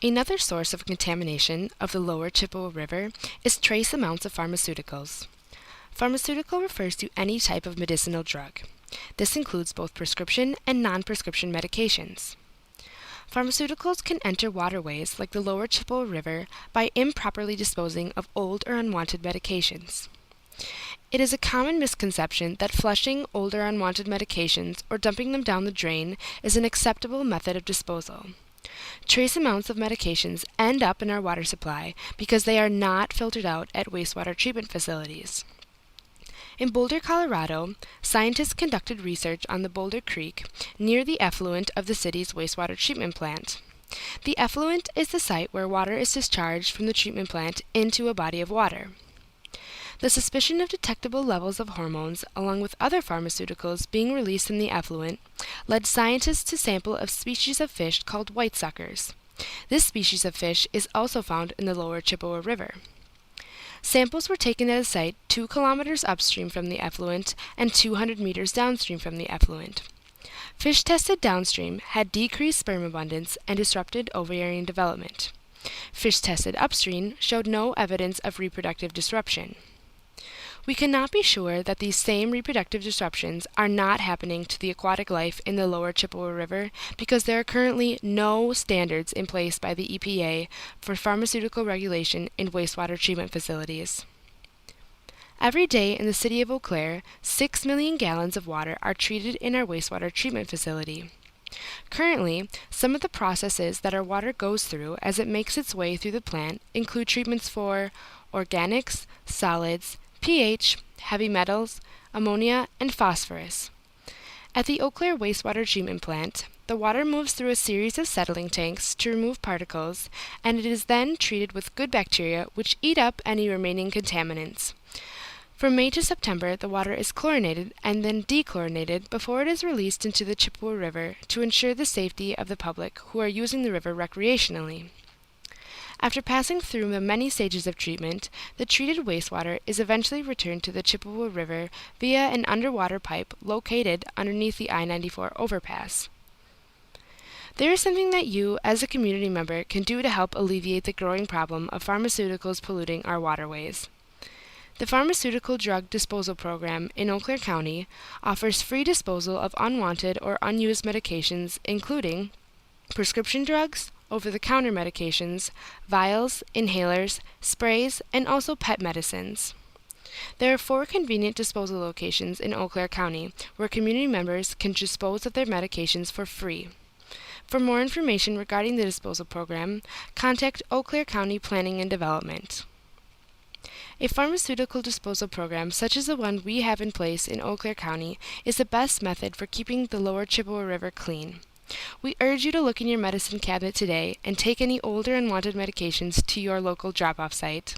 Another source of contamination of the Lower Chippewa River is trace amounts of pharmaceuticals. Pharmaceutical refers to any type of medicinal drug. This includes both prescription and non-prescription medications. Pharmaceuticals can enter waterways like the Lower Chippewa River by improperly disposing of old or unwanted medications. It is a common misconception that flushing old or unwanted medications or dumping them down the drain is an acceptable method of disposal. Trace amounts of medications end up in our water supply because they are not filtered out at wastewater treatment facilities. In Boulder, Colorado, scientists conducted research on the Boulder Creek near the effluent of the city's wastewater treatment plant. The effluent is the site where water is discharged from the treatment plant into a body of water. The suspicion of detectable levels of hormones, along with other pharmaceuticals being released in the effluent, led scientists to sample a species of fish called whitesuckers. This species of fish is also found in the Lower Chippewa River. Samples were taken at a site 2 kilometers upstream from the effluent and 200 meters downstream from the effluent. Fish tested downstream had decreased sperm abundance and disrupted ovarian development. Fish tested upstream showed no evidence of reproductive disruption. We cannot be sure that these same reproductive disruptions are not happening to the aquatic life in the Lower Chippewa River because there are currently no standards in place by the EPA for pharmaceutical regulation in wastewater treatment facilities. Every day in the city of Eau Claire, 6 million gallons of water are treated in our wastewater treatment facility. Currently, some of the processes that our water goes through as it makes its way through the plant include treatments for organics, solids, pH, heavy metals, ammonia, and phosphorus. At the Eau Claire wastewater treatment plant, the water moves through a series of settling tanks to remove particles, and it is then treated with good bacteria which eat up any remaining contaminants. From May to September, the water is chlorinated and then dechlorinated before it is released into the Chippewa River to ensure the safety of the public who are using the river recreationally. After passing through the many stages of treatment, the treated wastewater is eventually returned to the Chippewa River via an underwater pipe located underneath the I-94 overpass. There is something that you, as a community member, can do to help alleviate the growing problem of pharmaceuticals polluting our waterways. The Pharmaceutical Drug Disposal Program in Eau Claire County offers free disposal of unwanted or unused medications, including prescription drugs, over-the-counter medications, vials, inhalers, sprays, and also pet medicines. There are 4 convenient disposal locations in Eau Claire County where community members can dispose of their medications for free. For more information regarding the disposal program, contact Eau Claire County Planning and Development. A pharmaceutical disposal program such as the one we have in place in Eau Claire County is the best method for keeping the Lower Chippewa River clean. We urge you to look in your medicine cabinet today and take any old or unwanted medications to your local drop-off site.